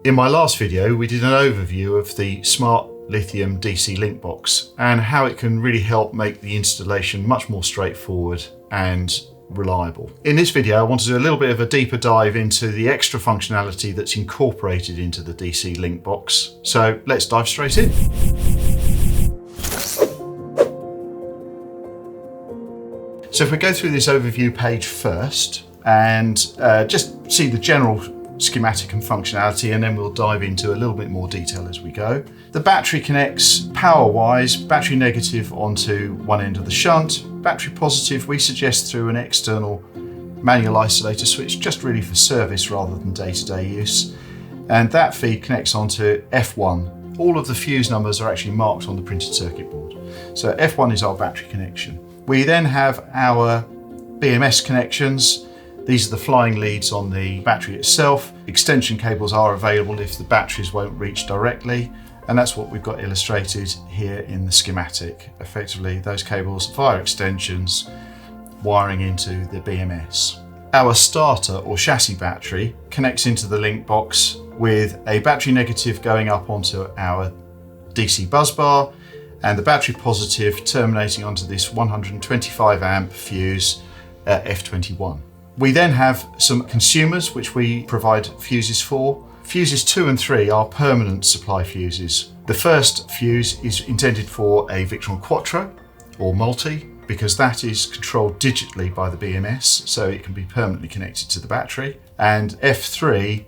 In my last video, we did an overview of the Smart Lithium DC Link Box and how it can really help make the installation much more straightforward and reliable. In this video, I want to do a little bit of a deeper dive into the extra functionality that's incorporated into the DC Link Box. So let's dive straight in. So if we go through this overview page first and just see the general schematic and functionality, and then we'll dive into a little bit more detail as we go. The battery connects power-wise, battery negative onto one end of the shunt, battery positive we suggest through an external manual isolator switch, just really for service rather than day-to-day use. And that feed connects onto F1. All of the fuse numbers are actually marked on the printed circuit board. So F1 is our battery connection. We then have our BMS connections. These are the flying leads on the battery itself. Extension cables are available if the batteries won't reach directly, and that's what we've got illustrated here in the schematic. Effectively, those cables via extensions wiring into the BMS. Our starter or chassis battery connects into the link box with a battery negative going up onto our DC bus bar and the battery positive terminating onto this 125 amp fuse F21. We then have some consumers which we provide fuses for. Fuses 2 and 3 are permanent supply fuses. The first fuse is intended for a Victron Quattro or Multi because that is controlled digitally by the BMS, so it can be permanently connected to the battery. And F3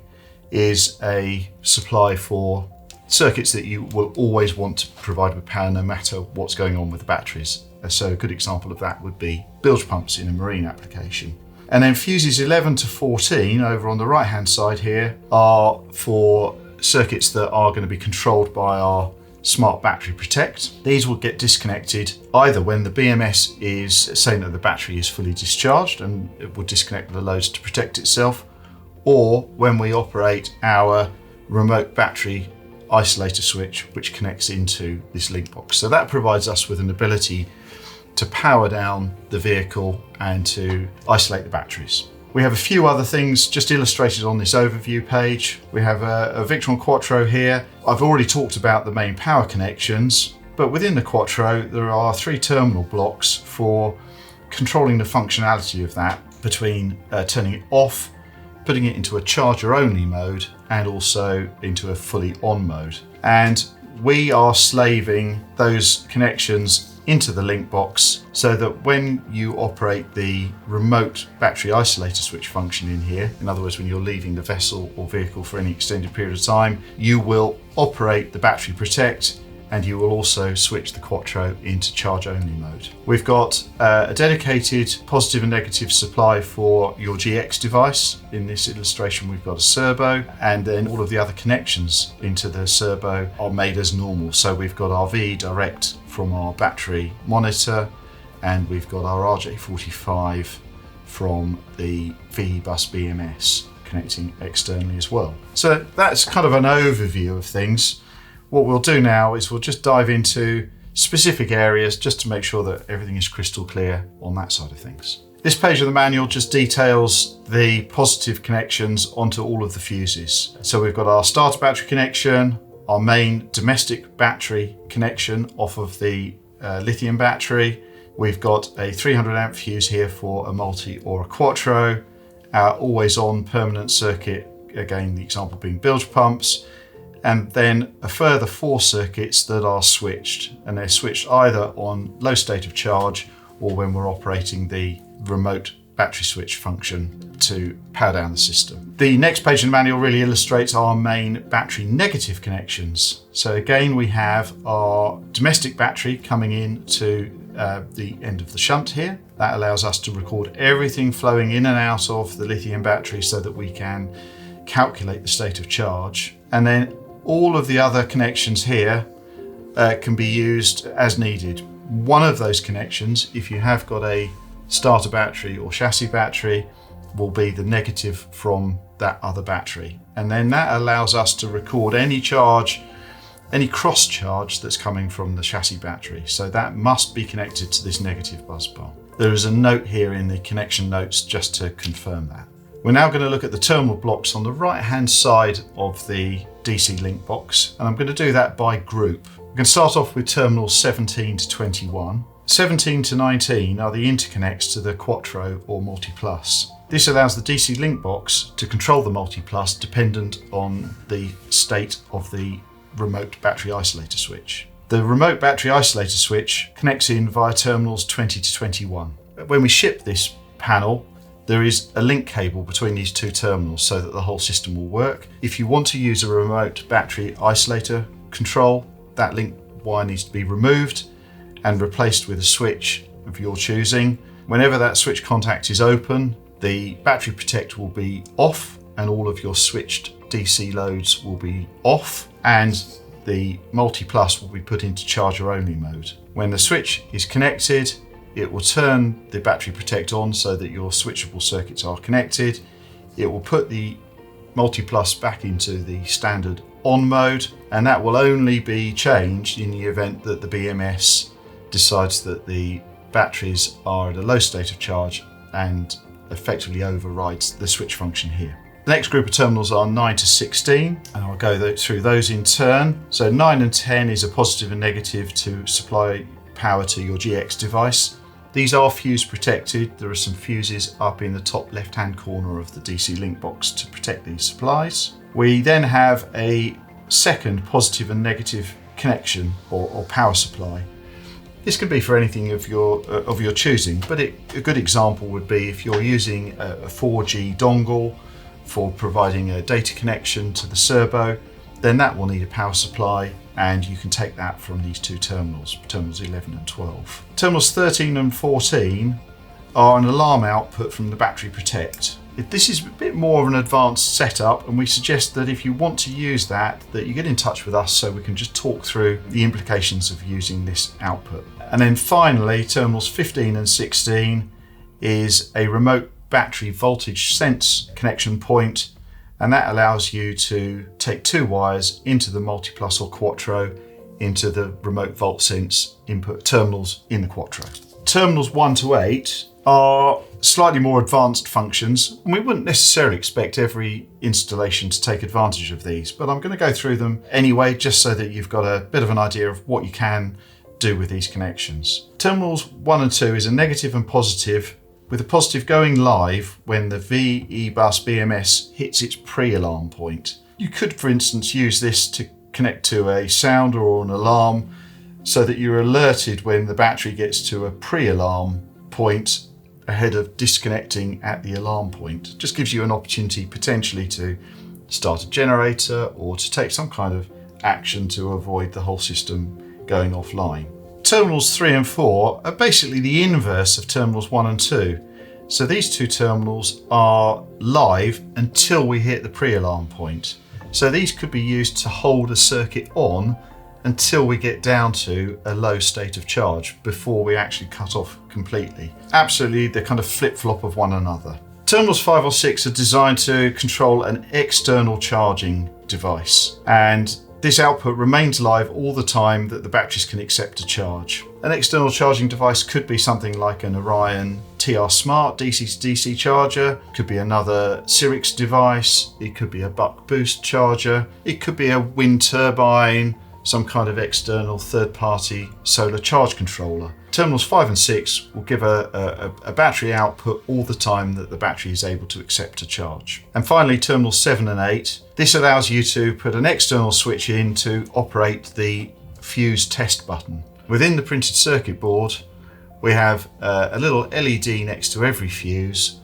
is a supply for circuits that you will always want to provide with power no matter what's going on with the batteries. So a good example of that would be bilge pumps in a marine application. And then fuses 11 to 14 over on the right hand side here are for circuits that are going to be controlled by our Smart Battery Protect. These will get disconnected either when the BMS is saying that the battery is fully discharged and it will disconnect the loads to protect itself, or when we operate our remote battery isolator switch which connects into this link box. So that provides us with an ability to power down the vehicle and to isolate the batteries. We have a few other things just illustrated on this overview page. We have a Victron Quattro here. I've already talked about the main power connections, but within the Quattro there are 3 terminal blocks for controlling the functionality of that between turning it off, putting it into a charger only mode, and also into a fully on mode. And we are slaving those connections into the link box so that when you operate the remote battery isolator switch function in here, in other words, when you're leaving the vessel or vehicle for any extended period of time, you will operate the battery protect and you will also switch the Quattro into charge only mode. We've got a dedicated positive and negative supply for your GX device. In this illustration we've got a servo, and then all of the other connections into the servo are made as normal. So we've got our VE direct from our battery monitor, and we've got our RJ45 from the VE bus BMS connecting externally as well. So that's kind of an overview of things. What we'll do now is we'll just dive into specific areas just to make sure that everything is crystal clear on that side of things. This page of the manual just details the positive connections onto all of the fuses. So we've got our starter battery connection, our main domestic battery connection off of the lithium battery. We've got a 300 amp fuse here for a Multi or a Quattro, our always on permanent circuit, again the example being bilge pumps, and then a further 4 circuits that are switched, and they're switched either on low state of charge or when we're operating the remote battery switch function to power down the system. The next page in the manual really illustrates our main battery negative connections. So again, we have our domestic battery coming in to the end of the shunt here. That allows us to record everything flowing in and out of the lithium battery so that we can calculate the state of charge. And then all of the other connections here can be used as needed. One of those connections, if you have got a starter battery or chassis battery, will be the negative from that other battery. And then that allows us to record any charge, any cross charge that's coming from the chassis battery. So that must be connected to this negative bus bar. There is a note here in the connection notes just to confirm that. We're now going to look at the terminal blocks on the right hand side of the DC link box, and I'm going to do that by group. We're going to start off with terminals 17 to 21. 17 to 19 are the interconnects to the Quattro or Multiplus. This allows the DC link box to control the Multiplus dependent on the state of the remote battery isolator switch. The remote battery isolator switch connects in via terminals 20 to 21. When we ship this panel, there is a link cable between these two terminals so that the whole system will work. If you want to use a remote battery isolator control, that link wire needs to be removed and replaced with a switch of your choosing. Whenever that switch contact is open, the battery protect will be off and all of your switched DC loads will be off, and the Multiplus will be put into charger only mode. When the switch is connected, it will turn the battery protect on so that your switchable circuits are connected. It will put the Multiplus back into the standard on mode, and that will only be changed in the event that the BMS decides that the batteries are at a low state of charge and effectively overrides the switch function here. The next group of terminals are 9 to 16, and I'll go through those in turn. So 9 and 10 is a positive and negative to supply power to your GX device. These are fuse protected. There are some fuses up in the top left-hand corner of the DC link box to protect these supplies. We then have a second positive and negative connection or power supply. This could be for anything of your choosing, but a good example would be if you're using a 4G dongle for providing a data connection to the servo, then that will need a power supply, and you can take that from these two terminals, terminals 11 and 12. Terminals 13 and 14 are an alarm output from the battery protect. This is a bit more of an advanced setup, and we suggest that if you want to use that you get in touch with us so we can just talk through the implications of using this output. And then finally, terminals 15 and 16 is a remote battery voltage sense connection point, and that allows you to take two wires into the Multiplus or Quattro into the remote volt sense input terminals in the Quattro. Terminals 1 to 8 are slightly more advanced functions, and we wouldn't necessarily expect every installation to take advantage of these, but I'm going to go through them anyway just so that you've got a bit of an idea of what you can do with these connections. Terminals 1 and 2 is a negative and positive, with the positive going live when the VE bus BMS hits its pre-alarm point. You could, for instance, use this to connect to a sounder or an alarm so that you're alerted when the battery gets to a pre-alarm point ahead of disconnecting at the alarm point. Just gives you an opportunity potentially to start a generator or to take some kind of action to avoid the whole system going offline. Terminals 3 and 4 are basically the inverse of terminals 1 and 2. So these two terminals are live until we hit the pre-alarm point. So these could be used to hold a circuit on until we get down to a low state of charge before we actually cut off completely. Absolutely, they're kind of flip-flop of one another. Terminals 5 or 6 are designed to control an external charging device, and this output remains live all the time that the batteries can accept a charge. An external charging device could be something like an Orion TR Smart DC to DC charger, could be another Syrix device, it could be a buck boost charger, it could be a wind turbine, some kind of external third-party solar charge controller. Terminals 5 and 6 will give a battery output all the time that the battery is able to accept a charge. And finally, terminals 7 and 8. This allows you to put an external switch in to operate the fuse test button. Within the printed circuit board, we have a little LED next to every fuse.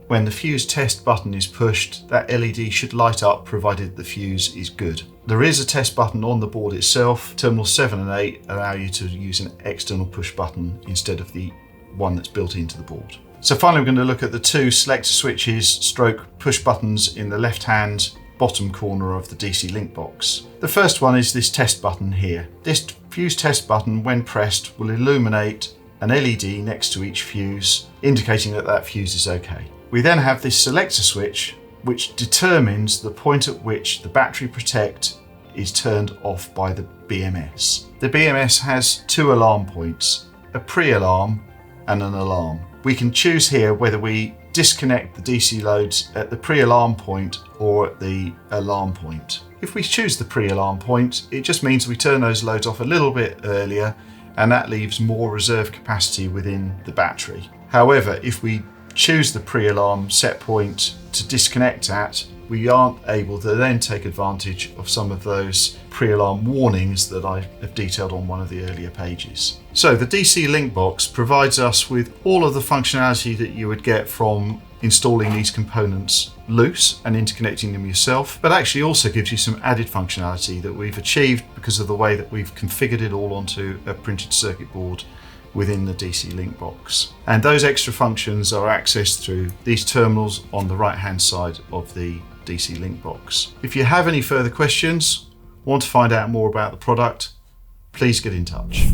When the fuse test button is pushed, that LED should light up provided the fuse is good. There is a test button on the board itself. Terminals 7 and 8 allow you to use an external push button instead of the one that's built into the board. So finally, we're going to look at the two selector switches stroke push buttons in the left-hand bottom corner of the DC link box. The first one is this test button here. This fuse test button, when pressed, will illuminate an LED next to each fuse, indicating that that fuse is okay. We then have this selector switch, which determines the point at which the battery protect is turned off by the BMS. The BMS has two alarm points, a pre-alarm and an alarm. We can choose here whether we disconnect the DC loads at the pre-alarm point or at the alarm point. If we choose the pre-alarm point, it just means we turn those loads off a little bit earlier, and that leaves more reserve capacity within the battery. However, if we choose the pre-alarm set point to disconnect at, we aren't able to then take advantage of some of those pre-alarm warnings that I have detailed on one of the earlier pages. So the DC Link Box provides us with all of the functionality that you would get from installing these components loose and interconnecting them yourself, but actually also gives you some added functionality that we've achieved because of the way that we've configured it all onto a printed circuit board within the DC Link Box. And those extra functions are accessed through these terminals on the right hand side of the DC Link Box. If you have any further questions, want to find out more about the product, please get in touch.